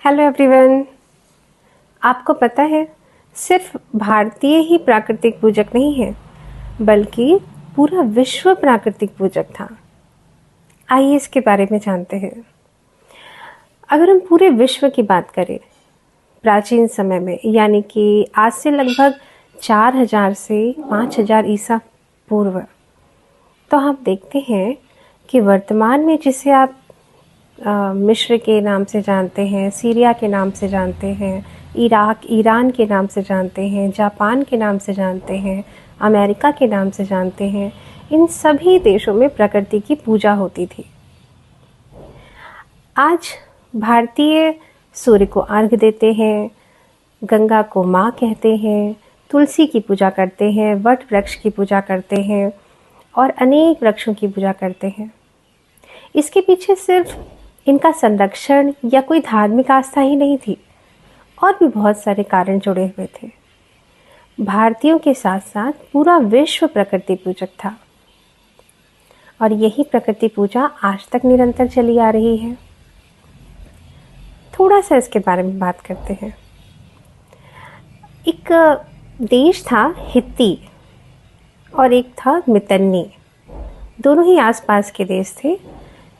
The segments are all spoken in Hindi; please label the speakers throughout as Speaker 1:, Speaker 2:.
Speaker 1: Hello everyone. आपको पता है, सिर्फ भारतीय ही प्राकृतिक पूजक नहीं है, बल्कि पूरा विश्व प्राकृतिक पूजक था। आइए इसके बारे में जानते हैं। अगर हम पूरे विश्व की बात करें, प्राचीन समय में यानी कि आज से लगभग 4000 से 5000 ईसा पूर्व, तो आप देखते हैं कि वर्तमान में जिसे आप मिस्र के नाम से जानते हैं, सीरिया के नाम से जानते हैं, इराक ईरान के नाम से जानते हैं, जापान के नाम से जानते हैं, अमेरिका के नाम से जानते हैं, इन सभी देशों में प्रकृति की पूजा होती थी। आज भारतीय सूर्य को अर्घ्य देते हैं, गंगा को माँ कहते हैं, तुलसी की पूजा करते हैं, वट वृक्ष की पूजा करते हैं और अनेक वृक्षों की पूजा करते हैं। इसके पीछे सिर्फ इनका संरक्षण या कोई धार्मिक आस्था ही नहीं थी, और भी बहुत सारे कारण जुड़े हुए थे। भारतीयों के साथ साथ पूरा विश्व प्रकृति पूजक था, और यही प्रकृति पूजा आज तक निरंतर चली आ रही है। थोड़ा सा इसके बारे में बात करते हैं। एक देश था हित्ती और एक था मितन्नी। दोनों ही आसपास के देश थे।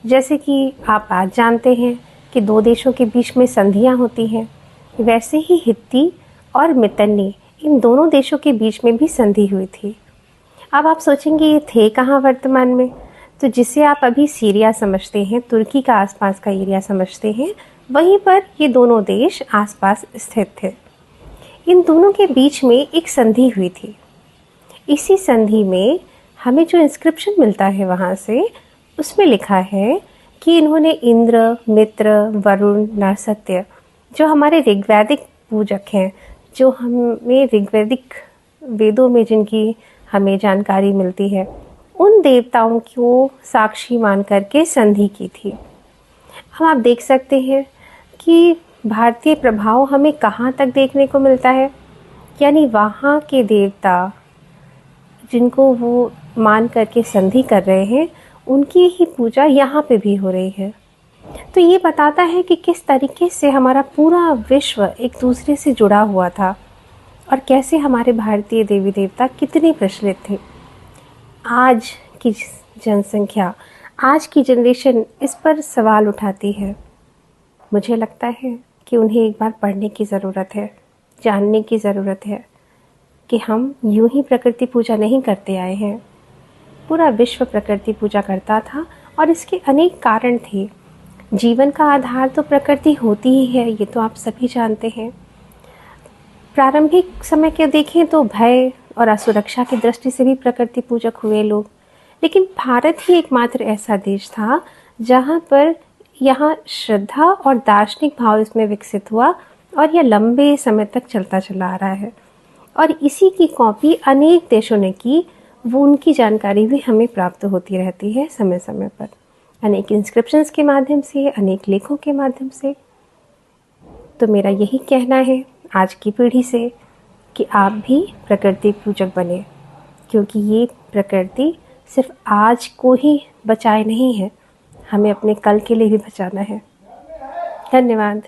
Speaker 1: जैसे कि आप आज जानते हैं कि दो देशों के बीच में संधियां होती हैं, वैसे ही हित्ती और मितन्नी इन दोनों देशों के बीच में भी संधि हुई थी। अब आप सोचेंगे ये थे कहाँ वर्तमान में? तो जिसे आप अभी सीरिया समझते हैं, तुर्की का आसपास का एरिया समझते हैं, वहीं पर ये दोनों देश आसपास स्थित थे। इन दोनों के बीच में एक संधि हुई थी। इसी संधि में हमें जो इंस्क्रिप्शन मिलता है वहाँ से, उसमें लिखा है कि इन्होंने इंद्र, मित्र, वरुण, नरसत्य, जो हमारे ऋग्वैदिक पूजक हैं, जो हमें ऋग्वैदिक वेदों में जिनकी हमें जानकारी मिलती है, उन देवताओं को साक्षी मान करके संधि की थी। हम आप देख सकते हैं कि भारतीय प्रभाव हमें कहाँ तक देखने को मिलता है, यानी वहाँ के देवता जिनको वो मान करके संधि कर रहे हैं, उनकी ही पूजा यहाँ पे भी हो रही है। तो ये बताता है कि किस तरीके से हमारा पूरा विश्व एक दूसरे से जुड़ा हुआ था, और कैसे हमारे भारतीय देवी देवता कितने प्रचलित थे। आज की जनसंख्या, आज की जनरेशन इस पर सवाल उठाती है। मुझे लगता है कि उन्हें एक बार पढ़ने की ज़रूरत है, जानने की ज़रूरत है कि हम यूं ही प्रकृति पूजा नहीं करते आए हैं। पूरा विश्व प्रकृति पूजा करता था, और इसके अनेक कारण थे। जीवन का आधार तो प्रकृति होती ही है, ये तो आप सभी जानते हैं। प्रारंभिक समय के देखें तो भय और असुरक्षा की दृष्टि से भी प्रकृति पूजक हुए लोग, लेकिन भारत ही एकमात्र ऐसा देश था जहाँ पर यहाँ श्रद्धा और दार्शनिक भाव इसमें विकसित हुआ, और यह लंबे समय तक चलता चला आ रहा है। और इसी की कॉपी अनेक देशों ने की, वो उनकी जानकारी भी हमें प्राप्त होती रहती है समय समय पर, अनेक इंस्क्रिप्शंस के माध्यम से, अनेक लेखों के माध्यम से। तो मेरा यही कहना है आज की पीढ़ी से कि आप भी प्रकृति पूजक बने, क्योंकि ये प्रकृति सिर्फ आज को ही बचाए नहीं है, हमें अपने कल के लिए भी बचाना है। धन्यवाद।